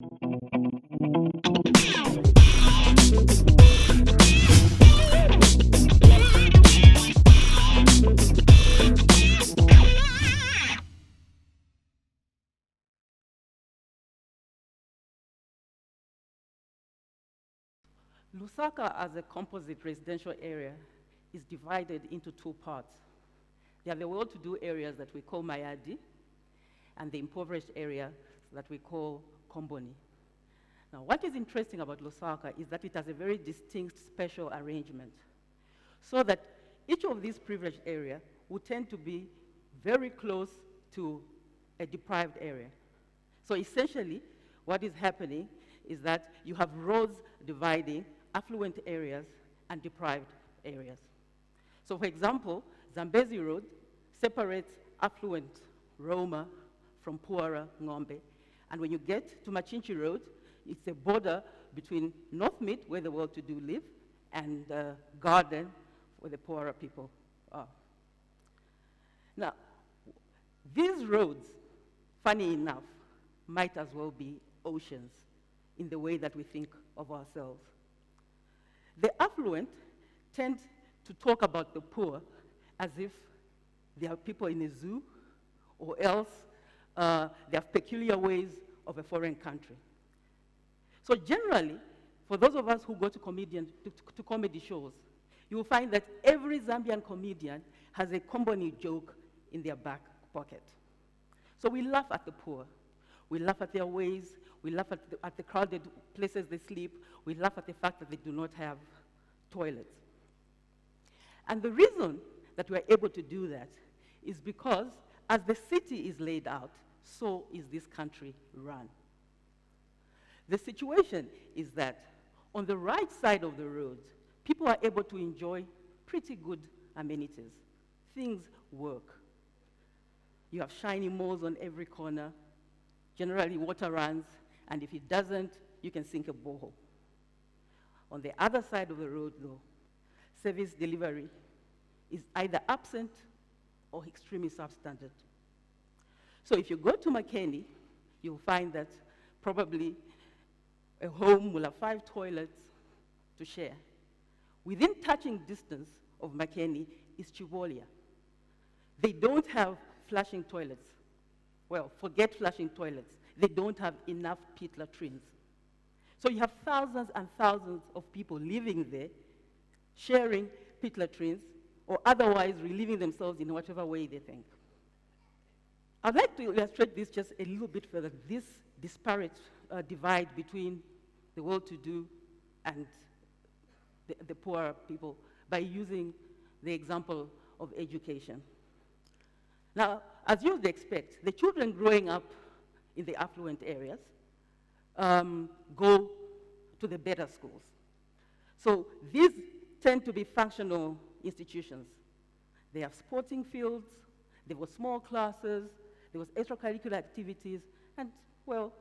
Lusaka, as a composite residential area, is divided into two parts. There are the well-to-do areas that we call Mayadi, and the impoverished area that we call Komboni. Now, what is interesting about Lusaka is that it has a very distinct special arrangement, so that each of these privileged areas would tend to be very close to a deprived area. So essentially, what is happening is that you have roads dividing affluent areas and deprived areas. So for example, Zambezi Road separates affluent Roma from poorer Ngombe. And when you get to Machinchi Road, it's a border between North Mid, where the well-to-do live, and Garden, where the poorer people are. Now, these roads, funny enough, might as well be oceans in the way that we think of ourselves. The affluent tend to talk about the poor as if they are people in a zoo, or else they have peculiar ways of a foreign country. So generally, for those of us who go to comedy shows, you will find that every Zambian comedian has a Komboni joke in their back pocket. So we laugh at the poor. We laugh at their ways. We laugh at the crowded places they sleep. We laugh at the fact that they do not have toilets. And the reason that we're able to do that is because as the city is laid out, so is this country run. The situation is that on the right side of the road, people are able to enjoy pretty good amenities. Things work. You have shiny malls on every corner. Generally, water runs, and if it doesn't, you can sink a borehole. On the other side of the road, though, service delivery is either absent or extremely substandard. So if you go to Makeni, you'll find that probably a home will have 5 toilets to share. Within touching distance of Makeni is Chivolia. They don't have flushing toilets. Well, forget flushing toilets. They don't have enough pit latrines. So you have thousands and thousands of people living there, sharing pit latrines, or otherwise relieving themselves in whatever way they think. I'd like to illustrate this just a little bit further, this disparate divide between the well-to-do and the poorer people, by using the example of education. Now, as you'd expect, the children growing up in the affluent areas go to the better schools. So these tend to be functional institutions. They have sporting fields, there were small classes, there was extracurricular activities, and, well,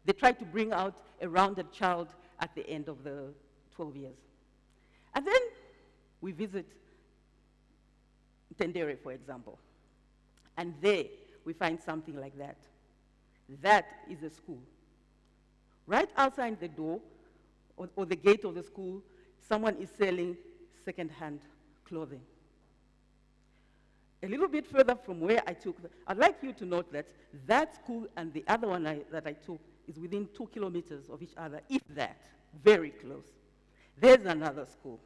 they try to bring out a rounded child at the end of the 12 years. And then we visit Tendere, for example. And there we find something like that. That is a school. Right outside the door or the gate of the school, someone is selling second-hand clothing. A little bit further from where I took, I'd like you to note that that school and the other one that I took is within 2 kilometers of each other, if that, very close. There's another school.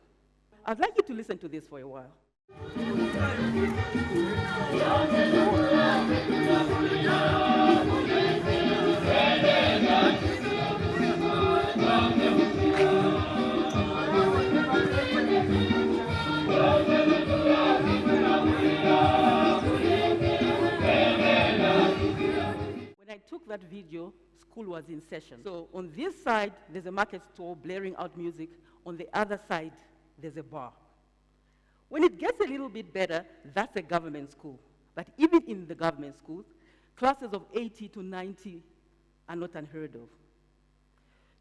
I'd like you to listen to this for a while. When I took that video, school was in session. So on this side, there's a market store blaring out music. On the other side, there's a bar. When it gets a little bit better, that's a government school. But even in the government schools, classes of 80 to 90 are not unheard of.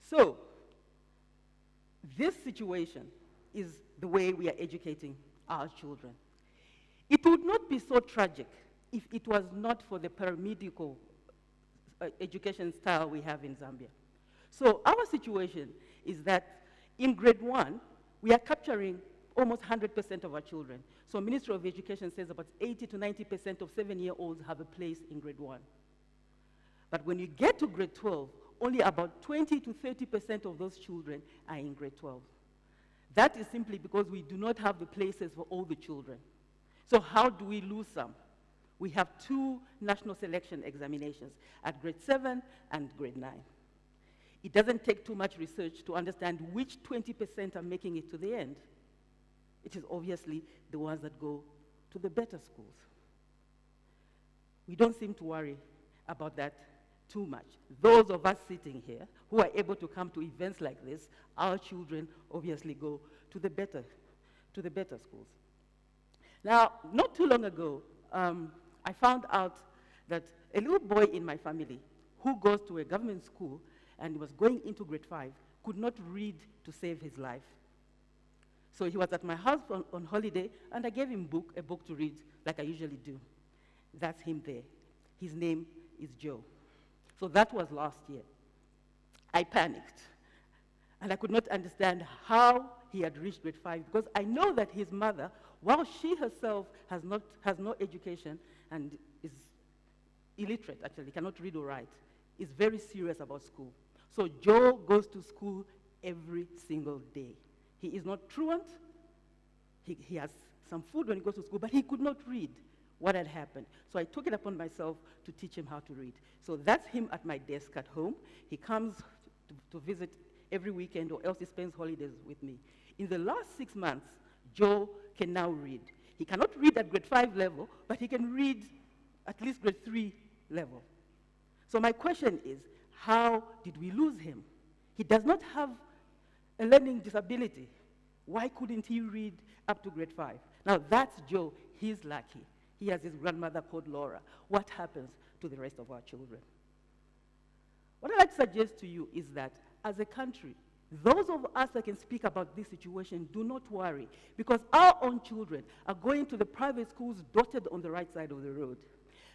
So this situation is the way we are educating our children. It would not be so tragic if it was not for the paramedical education style we have in Zambia. So our situation is that in grade 1, we are capturing almost 100% of our children. So Ministry of Education says about 80 to 90% of 7-year-olds have a place in grade 1. But when you get to grade 12, only about 20 to 30% of those children are in grade 12. That is simply because we do not have the places for all the children. So how do we lose some? We have 2 national selection examinations at grade 7 and grade 9. It doesn't take too much research to understand which 20% are making it to the end. It is obviously the ones that go to the better schools. We don't seem to worry about that too much. Those of us sitting here who are able to come to events like this, our children obviously go to the better schools. Now, not too long ago, I found out that a little boy in my family who goes to a government school and was going into grade 5 could not read to save his life. So he was at my house on holiday, and I gave him a book to read like I usually do. That's him there. His name is Joe. So that was last year. I panicked, and I could not understand how he had reached grade 5, because I know that his mother, while she herself has no education and is illiterate, actually, cannot read or write, is very serious about school. So Joe goes to school every single day. He is not truant. He has some food when he goes to school, but he could not read what had happened. So I took it upon myself to teach him how to read. So that's him at my desk at home. He comes to visit every weekend, or else he spends holidays with me. In the last 6 months, Joe can now read. He cannot read at grade 5 level, but he can read at least grade 3 level. So my question is, how did we lose him? He does not have a learning disability. Why couldn't he read up to grade 5? Now that's Joe. He's lucky. He has his grandmother called Laura. What happens to the rest of our children? What I'd like to suggest to you is that as a country, those of us that can speak about this situation, do not worry, because our own children are going to the private schools dotted on the right side of the road.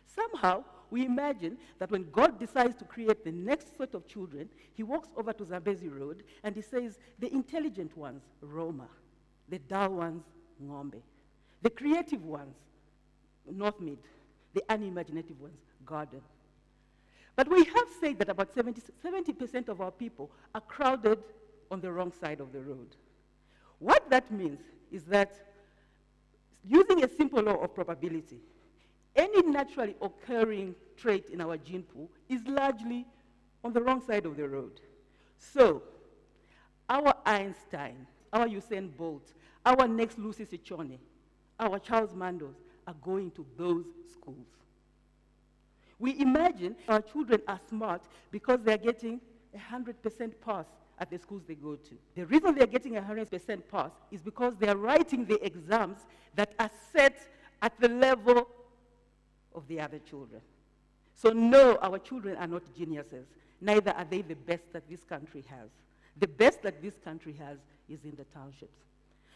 Somehow, we imagine that when God decides to create the next set of children, he walks over to Zambezi Road and he says, the intelligent ones, Roma, the dull ones, Ngombe, the creative ones, North Mid, the unimaginative ones, Garden. But we have said that about 70% of our people are crowded on the wrong side of the road. What that means is that, using a simple law of probability, any naturally occurring trait in our gene pool is largely on the wrong side of the road. So, our Einstein, our Usain Bolt, our next Lucy Sichone, our Charles Mandos are going to those schools. We imagine our children are smart because they're getting 100% pass at the schools they go to. The reason they're getting 100% pass is because they're writing the exams that are set at the level of the other children. So no, our children are not geniuses. Neither are they the best that this country has. The best that this country has is in the townships.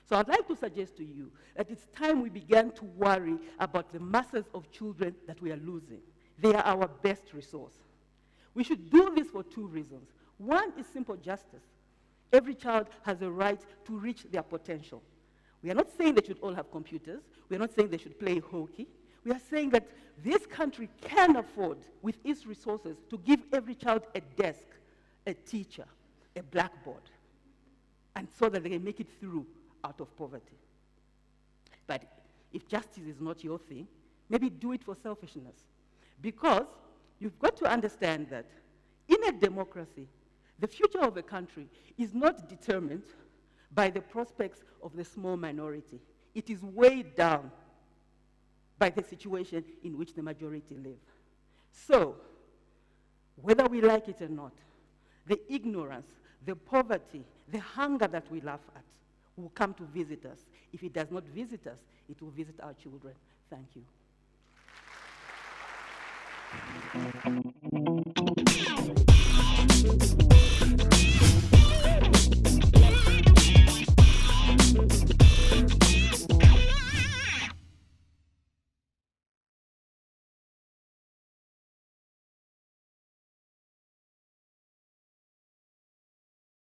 So I'd like to suggest to you that it's time we began to worry about the masses of children that we are losing. They are our best resource. We should do this for 2 reasons. One is simple justice. Every child has a right to reach their potential. We are not saying they should all have computers. We are not saying they should play hockey. We are saying that this country can afford, with its resources, to give every child a desk, a teacher, a blackboard, and so that they can make it through out of poverty. But if justice is not your thing, maybe do it for selfishness. Because you've got to understand that in a democracy, the future of a country is not determined by the prospects of the small minority. It is weighed down by the situation in which the majority live. So, whether we like it or not, the ignorance, the poverty, the hunger that we laugh at will come to visit us. If it does not visit us, it will visit our children. Thank you.